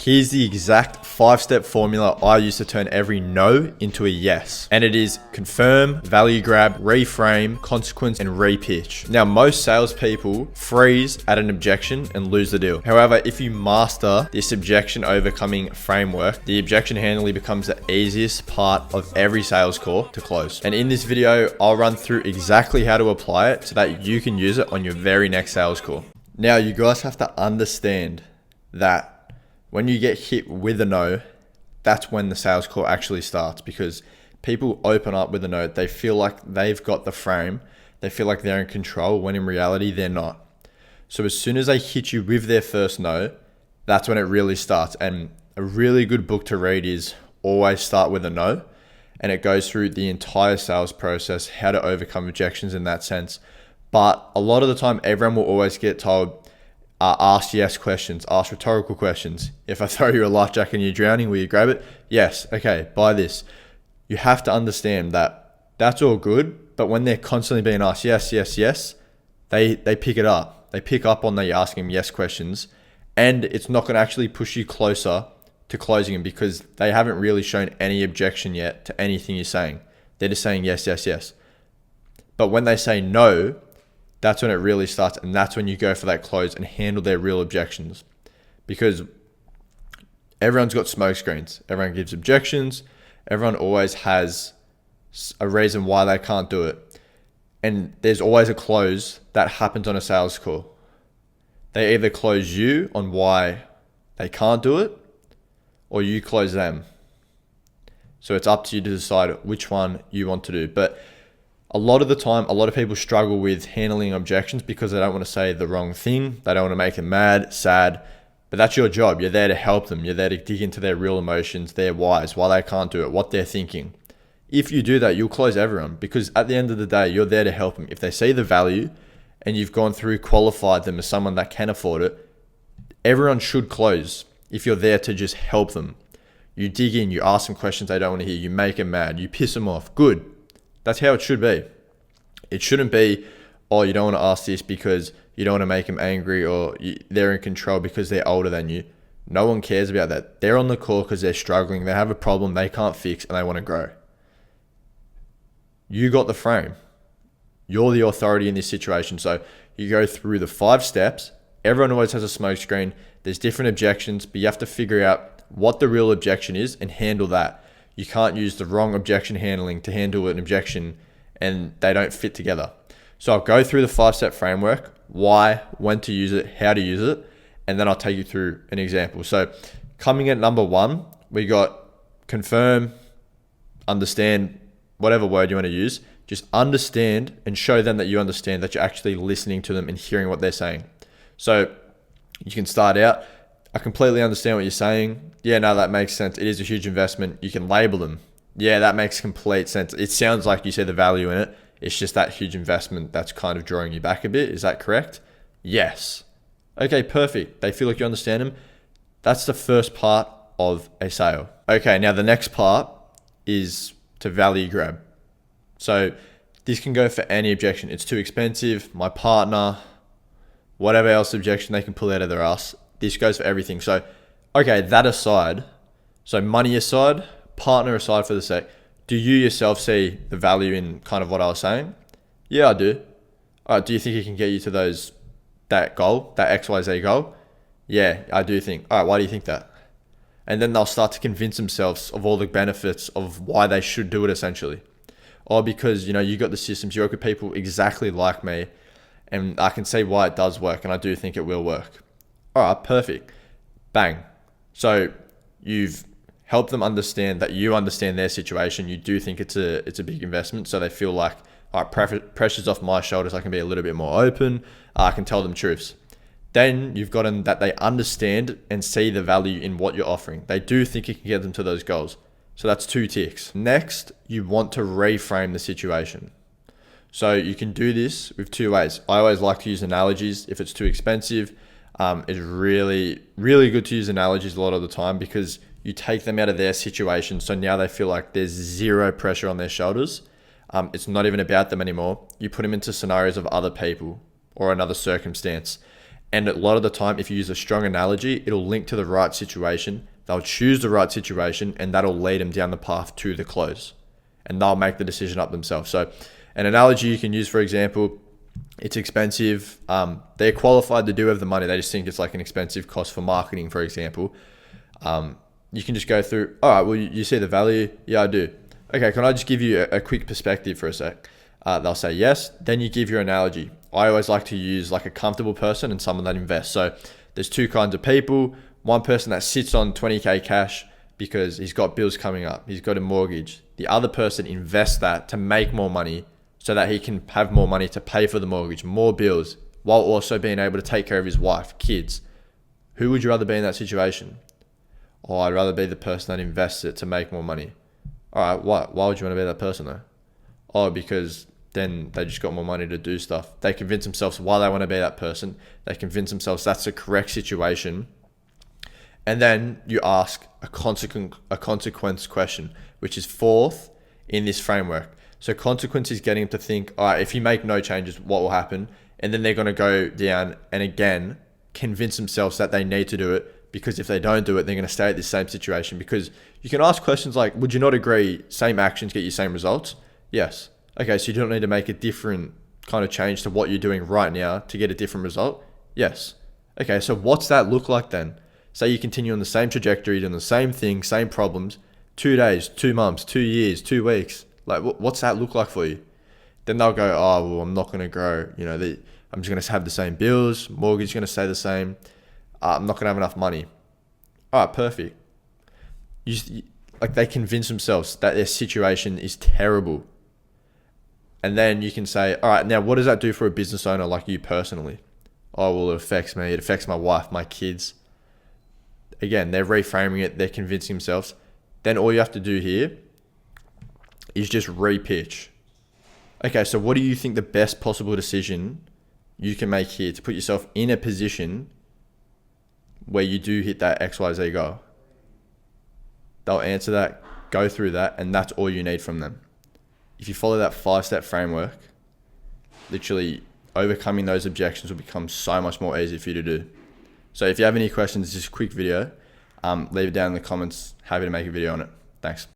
Here's the exact 5-step formula I use to turn every no into a yes. And it is confirm, value grab, reframe, consequence, and repitch. Now, most salespeople freeze at an objection and lose the deal. However, if you master this objection overcoming framework, the objection handling becomes the easiest part of every sales call to close. And in this video, I'll run through exactly how to apply it so that you can use it on your very next sales call. Now, you guys have to understand that when you get hit with a no, that's when the sales call actually starts, because people open up with a no. They feel like they've got the frame. They feel like they're in control when in reality, they're not. So as soon as they hit you with their first no, that's when it really starts. And a really good book to read is Always Start with a No. And it goes through the entire sales process, how to overcome objections in that sense. But a lot of the time, everyone will always get told, ask yes questions, ask rhetorical questions. If I throw you a life jacket and you're drowning, will you grab it? Yes. Okay, buy this. You have to understand that that's all good, but when they're constantly being asked yes, yes, yes, they pick it up. They pick up on the asking them yes questions, and it's not going to actually push you closer to closing them because they haven't really shown any objection yet to anything you're saying. They're just saying yes, yes, yes. But when they say no, that's when it really starts, and that's when you go for that close and handle their real objections. Because everyone's got smoke screens. Everyone gives objections. Everyone always has a reason why they can't do it. And there's always a close that happens on a sales call. They either close you on why they can't do it, or you close them. So it's up to you to decide which one you want to do. But a lot of the time, a lot of people struggle with handling objections because they don't want to say the wrong thing. They don't want to make them mad, sad. But that's your job. You're there to help them. You're there to dig into their real emotions, their whys, why they can't do it, what they're thinking. If you do that, you'll close everyone, because at the end of the day, you're there to help them. If they see the value and you've gone through, qualified them as someone that can afford it, everyone should close if you're there to just help them. You dig in, you ask them questions they don't want to hear, you make them mad, you piss them off. Good. That's how it should be. It shouldn't be, oh, you don't want to ask this because you don't want to make them angry, or they're in control because they're older than you. No one cares about that. They're on the call because they're struggling. They have a problem they can't fix and they want to grow. You got the frame. You're the authority in this situation. So you go through the 5 steps. Everyone always has a smoke screen. There's different objections, but you have to figure out what the real objection is and handle that. You can't use the wrong objection handling to handle an objection, and they don't fit together. So I'll go through the 5-step framework, why, when to use it, how to use it, and then I'll take you through an example. So coming at number 1, we got confirm, understand, whatever word you want to use. Just understand and show them that you understand, that you're actually listening to them and hearing what they're saying. So you can start out, I completely understand what you're saying. Yeah, no, that makes sense. It is a huge investment. You can label them. Yeah, that makes complete sense. It sounds like you see the value in it. It's just that huge investment that's kind of drawing you back a bit. Is that correct? Yes. Okay, perfect. They feel like you understand them. That's the first part of a sale. Okay, now the next part is to value grab. So this can go for any objection. It's too expensive, my partner, whatever else objection they can pull out of their ass. This goes for everything. So, okay, that aside, so money aside, partner aside for the sec, do you yourself see the value in kind of what I was saying? Yeah, I do. All right, do you think it can get you to that goal, that XYZ goal? Yeah, I do think. All right, why do you think that? And then they'll start to convince themselves of all the benefits of why they should do it essentially. Or because, you got the systems, you work with people exactly like me, and I can see why it does work, and I do think it will work. All right, perfect. Bang. So you've helped them understand that you understand their situation. You do think it's a big investment. So they feel like, all right, pressure's off my shoulders. I can be a little bit more open. I can tell them truths. Then you've got them that they understand and see the value in what you're offering. They do think you can get them to those goals. So that's 2 ticks. Next, you want to reframe the situation. So you can do this with 2 ways. I always like to use analogies if it's too expensive. It's really, really good to use analogies a lot of the time because you take them out of their situation. So now they feel like there's zero pressure on their shoulders. It's not even about them anymore. You put them into scenarios of other people or another circumstance. And a lot of the time, if you use a strong analogy, it'll link to the right situation. They'll choose the right situation, and that'll lead them down the path to the close. And they'll make the decision up themselves. So an analogy you can use, for example, it's expensive. They're qualified to do have the money. They just think it's like an expensive cost for marketing, for example. You can just go through, all right, well, you see the value? Yeah, I do. Okay, can I just give you a quick perspective for a sec? They'll say yes. Then you give your analogy. I always like to use like a comfortable person and someone that invests. So there's two kinds of people. One person that sits on 20K cash because he's got bills coming up. He's got a mortgage. The other person invests that to make more money so that he can have more money to pay for the mortgage, more bills, while also being able to take care of his wife, kids. Who would you rather be in that situation? Oh, I'd rather be the person that invests it to make more money. All right, why would you want to be that person though? Oh, because then they just got more money to do stuff. They convince themselves why they want to be that person. They convince themselves that's the correct situation. And then you ask a consequence question, which is fourth in this framework. So consequence is getting them to think, all right, if you make no changes, what will happen? And then they're going to go down and again, convince themselves that they need to do it, because if they don't do it, they're going to stay at this same situation. Because you can ask questions like, would you not agree same actions get you same results? Yes. Okay, so you don't need to make a different kind of change to what you're doing right now to get a different result? Yes. Okay, so what's that look like then? Say you continue on the same trajectory, doing the same thing, same problems, 2 days, 2 months, 2 years, 2 weeks. Like, what's that look like for you? Then they'll go, oh, well, I'm not going to grow. You know, I'm just going to have the same bills. Mortgage is going to stay the same. I'm not going to have enough money. All right, perfect. Like they convince themselves that their situation is terrible. And then you can say, all right, now what does that do for a business owner like you personally? Oh, well, it affects me. It affects my wife, my kids. Again, they're reframing it. They're convincing themselves. Then all you have to do here is just repitch. Okay, so what do you think the best possible decision you can make here to put yourself in a position where you do hit that XYZ goal? They'll answer that, go through that, and that's all you need from them. If you follow that 5-step framework, literally overcoming those objections will become so much more easy for you to do. So if you have any questions, just a quick video, leave it down in the comments. Happy to make a video on it. Thanks.